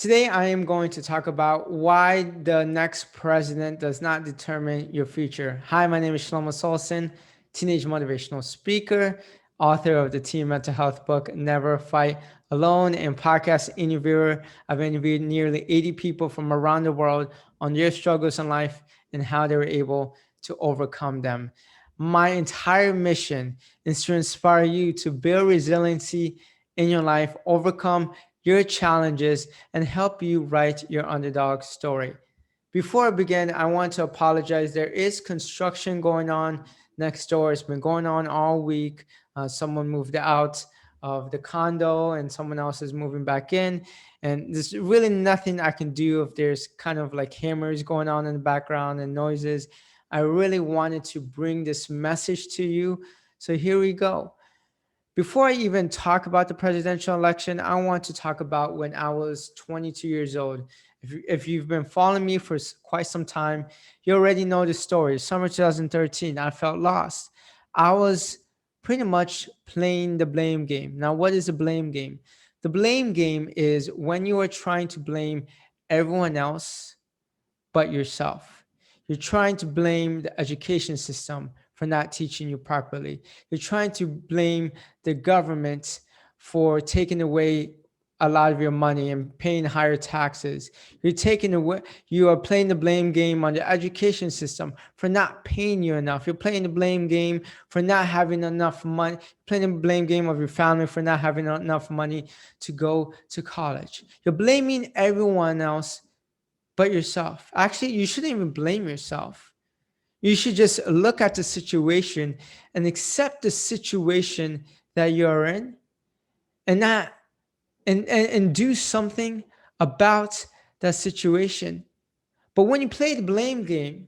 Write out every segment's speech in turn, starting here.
Today, I am going to talk about why the next president does not determine your future. Hi, my name is Shelomo Solson, teenage motivational speaker, author of the teen mental health book, Never Fight Alone, and podcast interviewer. I've interviewed nearly 80 people from around the world on their struggles in life and how they were able to overcome them. My entire mission is to inspire you to build resiliency in your life, overcome your challenges, and help you write your underdog story. Before I begin, I want to apologize. There is construction going on next door. It's been going on all week. Someone moved out of the condo and someone else is moving back in. And there's really nothing I can do if there's kind of like hammers going on in the background and noises. I really wanted to bring this message to you. So here we go. Before I even talk about the presidential election, I want to talk about when I was 22 years old. If you've been following me for quite some time, you already know the story. Summer 2013, I felt lost. I was pretty much playing the blame game. Now, what is the blame game? The blame game is when you are trying to blame everyone else but yourself. You're trying to blame the education system for not teaching you properly. You're trying to blame the government for taking away a lot of your money and paying higher taxes. You are playing the blame game on the education system for not paying you enough. You're playing the blame game for not having enough money, playing the blame game of your family for not having enough money to go to college. You're blaming everyone else but yourself. Actually, you shouldn't even blame yourself. You should just look at the situation and accept the situation that you're in and not and do something about that situation. But when you play the blame game,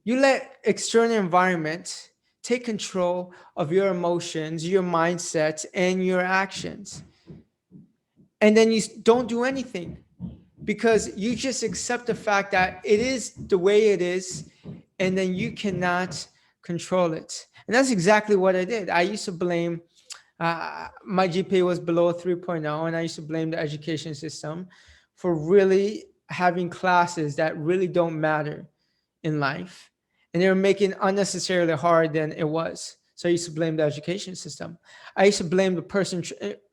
you let external environment take control of your emotions, your mindset, and your actions. And then you don't do anything because you just accept the fact that it is the way it is, and then you cannot control it. And that's exactly what I did. I used to blame my GPA was below 3.0, and I used to blame the education system for really having classes that really don't matter in life. And they were making unnecessarily hard than it was. So I used to blame the education system. I used to blame the person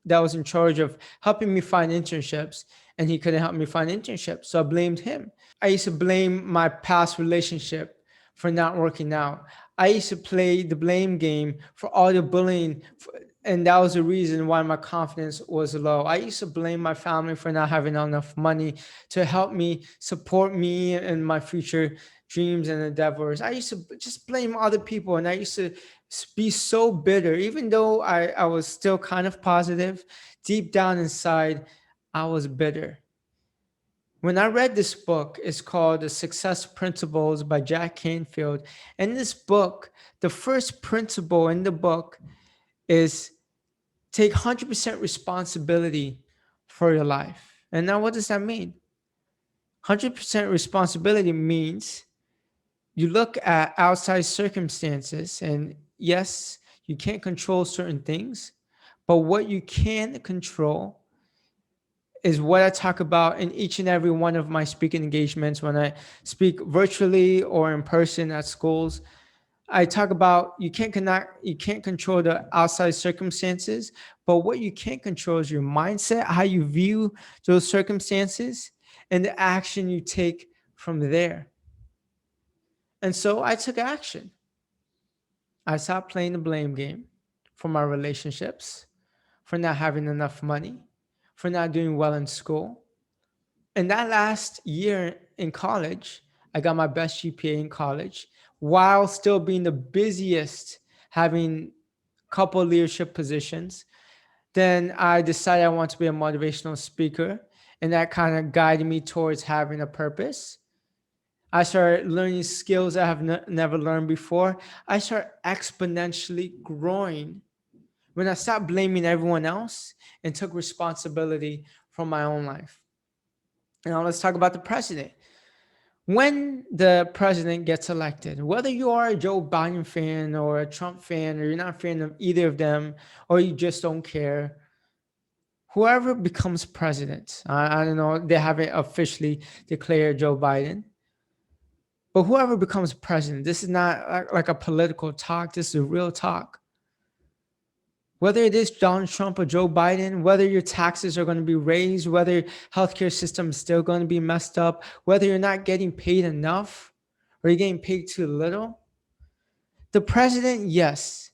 that was in charge of helping me find internships, and he couldn't help me find internships. So I blamed him. I used to blame my past relationship for not working out. I used to play the blame game for all the bullying, and that was the reason why my confidence was low. I used to blame my family for not having enough money to help me support me and my future dreams and endeavors. I used to just blame other people, and I used to be so bitter. Even though I was still kind of positive, deep down inside, I was bitter. When I read this book, it's called The Success Principles by Jack Canfield. In this book, the first principle in the book is take 100% responsibility for your life. And now, what does that mean? 100% responsibility means you look at outside circumstances, and yes, you can't control certain things, but what you can control is what I talk about in each and every one of my speaking engagements when I speak virtually or in person at schools. I talk about you can't control the outside circumstances, but what you can control is your mindset, how you view those circumstances, and the action you take from there. And so I took action. I stopped playing the blame game for my relationships, for not having enough money, for not doing well in school. And that last year in college, I got my best GPA in college while still being the busiest, having a couple leadership positions. Then I decided I want to be a motivational speaker, and that kind of guided me towards having a purpose. I started learning skills I have never learned before. I started exponentially growing when I stopped blaming everyone else and took responsibility for my own life. Now let's talk about the president. When the president gets elected, whether you are a Joe Biden fan or a Trump fan, or you're not a fan of either of them, or you just don't care, whoever becomes president, I don't know, they haven't officially declared Joe Biden, but whoever becomes president, this is not like a political talk, this is a real talk. Whether it is Donald Trump or Joe Biden, whether your taxes are going to be raised, whether healthcare system is still going to be messed up, whether you're not getting paid enough or you're getting paid too little, the president, yes,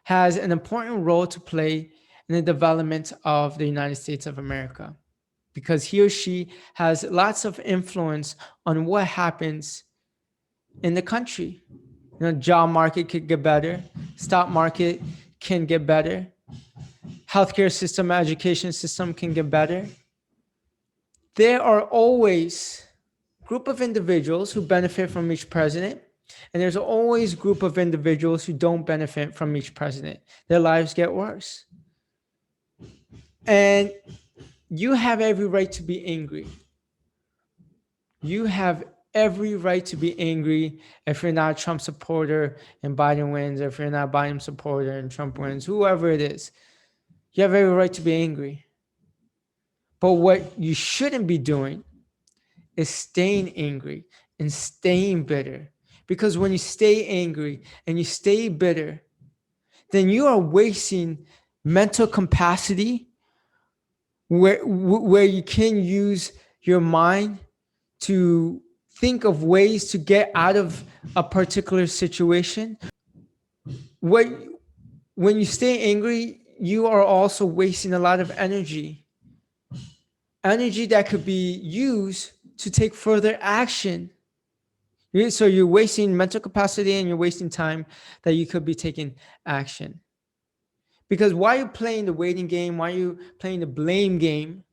has an important role to play in the development of the United States of America because he or she has lots of influence on what happens in the country. Job market could get better, stock market can get better, healthcare system, education system can get better. There are always group of individuals who benefit from each president, and there's always a group of individuals who don't benefit from each president. Their lives get worse. And you have every right to be angry. You have every right to be angry if you're not a Trump supporter and Biden wins, or if you're not a Biden supporter and Trump wins, whoever it is. You have every right to be angry. But what you shouldn't be doing is staying angry and staying bitter. Because when you stay angry and you stay bitter, then you are wasting mental capacity where you can use your mind to think of ways to get out of a particular situation. When you stay angry, you are also wasting a lot of energy that could be used to take further action. So you're wasting mental capacity and you're wasting time that you could be taking action. Because why are you playing the waiting game? Why are you playing the blame game?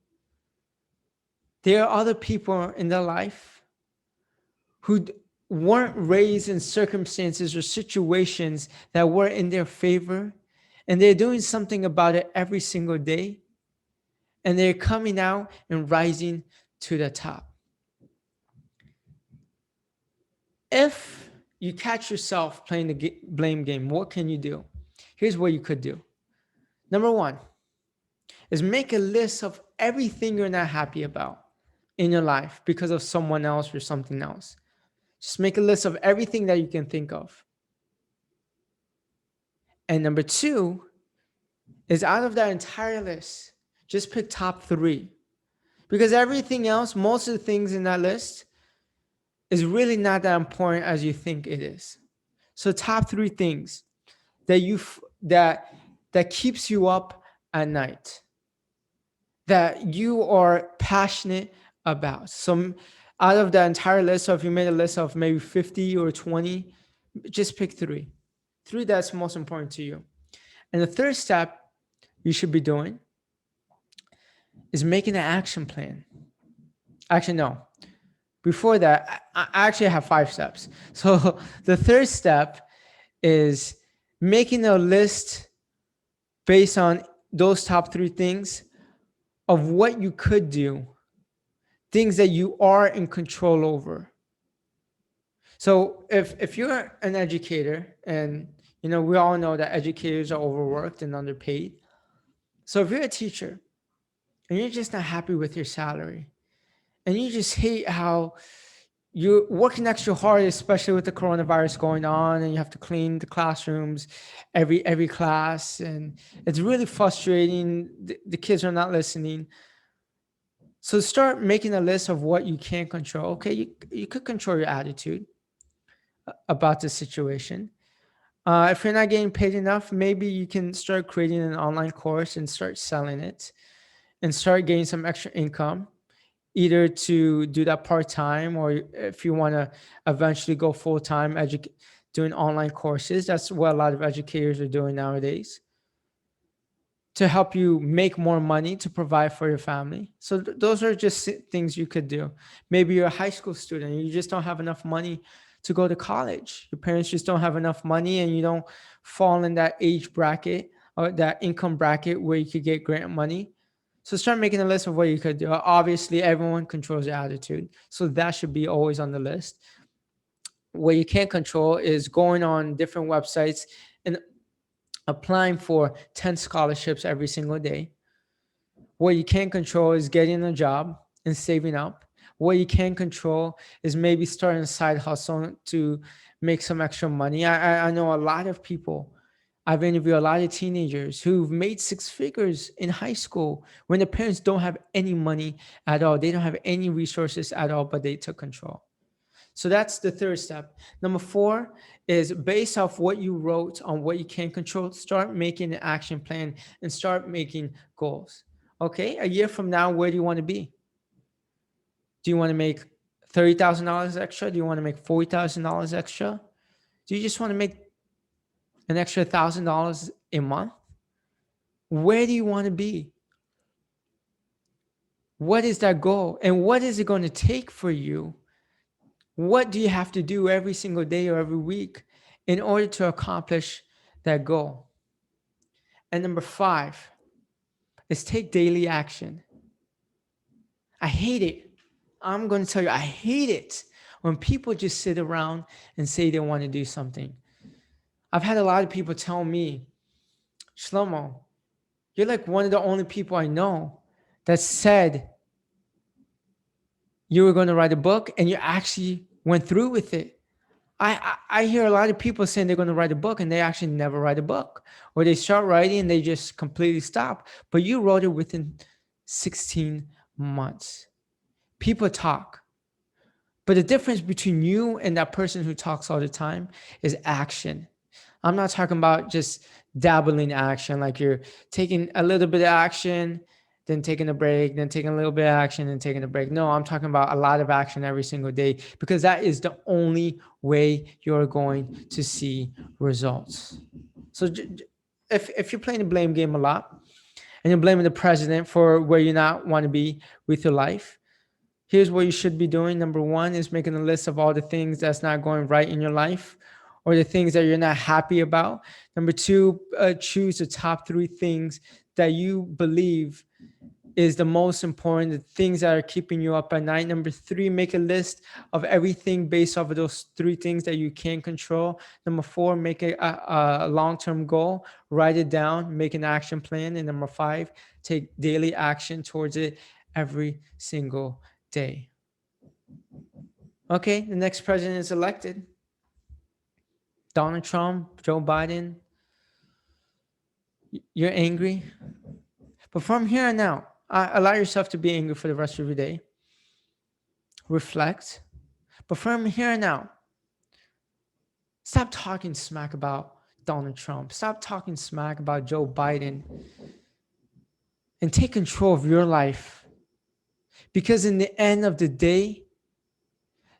There are other people in their life who weren't raised in circumstances or situations that were in their favor, and they're doing something about it every single day, and they're coming out and rising to the top. If you catch yourself playing the blame game, what can you do? Here's what you could do. Number one is make a list of everything you're not happy about in your life because of someone else or something else. Just make a list of everything that you can think of. And number two is out of that entire list, just pick top 3. Because everything else, most of the things in that list is really not that important as you think it is. So top 3 things that keeps you up at night, that you are passionate about. So out of the entire list, so if you made a list of maybe 50 or 20, just pick 3 that's most important to you. And the third step you should be doing is making an action plan. Actually, no. Before that, I actually have 5 steps. So the third step is making a list based on those top 3 things of what you could do, things that you are in control over. So if you're an educator, and we all know that educators are overworked and underpaid. So if you're a teacher and you're just not happy with your salary, and you just hate how you're working extra hard, especially with the coronavirus going on, and you have to clean the classrooms every class, and it's really frustrating. The kids are not listening. So start making a list of what you can control. Okay, you could control your attitude about the situation. If you're not getting paid enough, maybe you can start creating an online course and start selling it and start getting some extra income, either to do that part-time, or if you want to eventually go full-time doing online courses. That's what a lot of educators are doing nowadays, to help you make more money to provide for your family. So those are just things you could do. Maybe you're a high school student and you just don't have enough money to go to college. Your parents just don't have enough money, and you don't fall in that age bracket or that income bracket where you could get grant money. So start making a list of what you could do. Obviously, everyone controls their attitude, so that should be always on the list. What you can't control is going on different websites and applying for 10 scholarships every single day, What you can control is getting a job and saving up. What you can control is maybe starting a side hustle to make some extra money. I know a lot of people. I've interviewed a lot of teenagers who've made six figures in high school when the parents don't have any money at all. They don't have any resources at all, but they took control. So that's the third step. Number four is based off what you wrote on what you can control, start making an action plan and start making goals. Okay, a year from now, where do you want to be? Do you want to make $30,000 extra? Do you want to make $40,000 extra? Do you just want to make an extra $1,000 a month? Where do you want to be? What is that goal? And what is it going to take for you? What do you have to do every single day or every week in order to accomplish that goal? And number five is take daily action. I hate it. I'm going to tell you, I hate it when people just sit around and say they want to do something. I've had a lot of people tell me, Shlomo, you're like one of the only people I know that said you were going to write a book and you actually went through with it. I hear a lot of people saying they're going to write a book and they actually never write a book, or they start writing and they just completely stop. But you wrote it within 16 months. People talk. But the difference between you and that person who talks all the time is action. I'm not talking about just dabbling action, like you're taking a little bit of action, then taking a break, then taking a little bit of action, and taking a break. No, I'm talking about a lot of action every single day, because that is the only way you're going to see results. So if you're playing the blame game a lot and you're blaming the president for where you not want to be with your life, here's what you should be doing. Number one is making a list of all the things that's not going right in your life or the things that you're not happy about. Number two, choose the top three things that you believe is the most important, the things that are keeping you up at night. Number three, make a list of everything based off of those three things that you can control. Number four, make a long-term goal, write it down, make an action plan. And number five, take daily action towards it every single day. Okay, the next president is elected. Donald Trump, Joe Biden. You're angry. But from here on out, allow yourself to be angry for the rest of your day. Reflect. But from here on out, stop talking smack about Donald Trump. Stop talking smack about Joe Biden. And take control of your life. Because in the end of the day,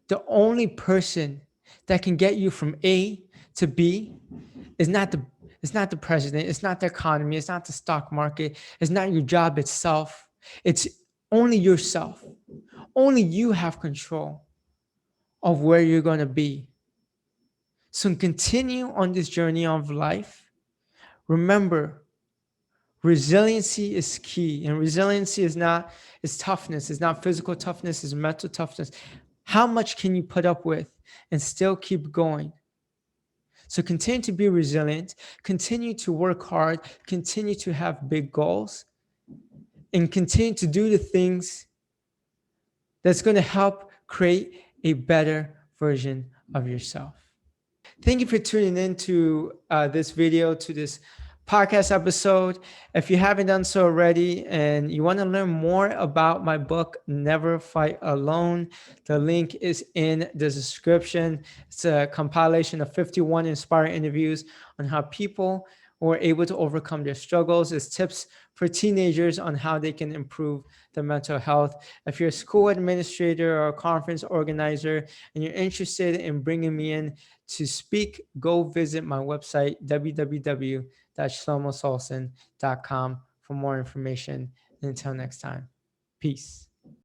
the only person that can get you from A to B is not the president, it's not the economy, it's not the stock market, it's not your job itself. It's only yourself. Only you have control of where you're going to be. So continue on this journey of life. Remember, resiliency is key, and resiliency is toughness. It's not physical toughness, it's mental toughness. How much can you put up with and still keep going? So continue to be resilient, continue to work hard, continue to have big goals, and continue to do the things that's going to help create a better version of yourself. Thank you for tuning in to this video, to this podcast episode. If you haven't done so already and you want to learn more about my book, Never Fight Alone, the link is in the description. It's a compilation of 51 inspiring interviews on how people were able to overcome their struggles. It's tips for teenagers on how they can improve their mental health. If you're a school administrator or a conference organizer and you're interested in bringing me in to speak, go visit my website, www.shlomosolson.com, for more information. And until next time, peace.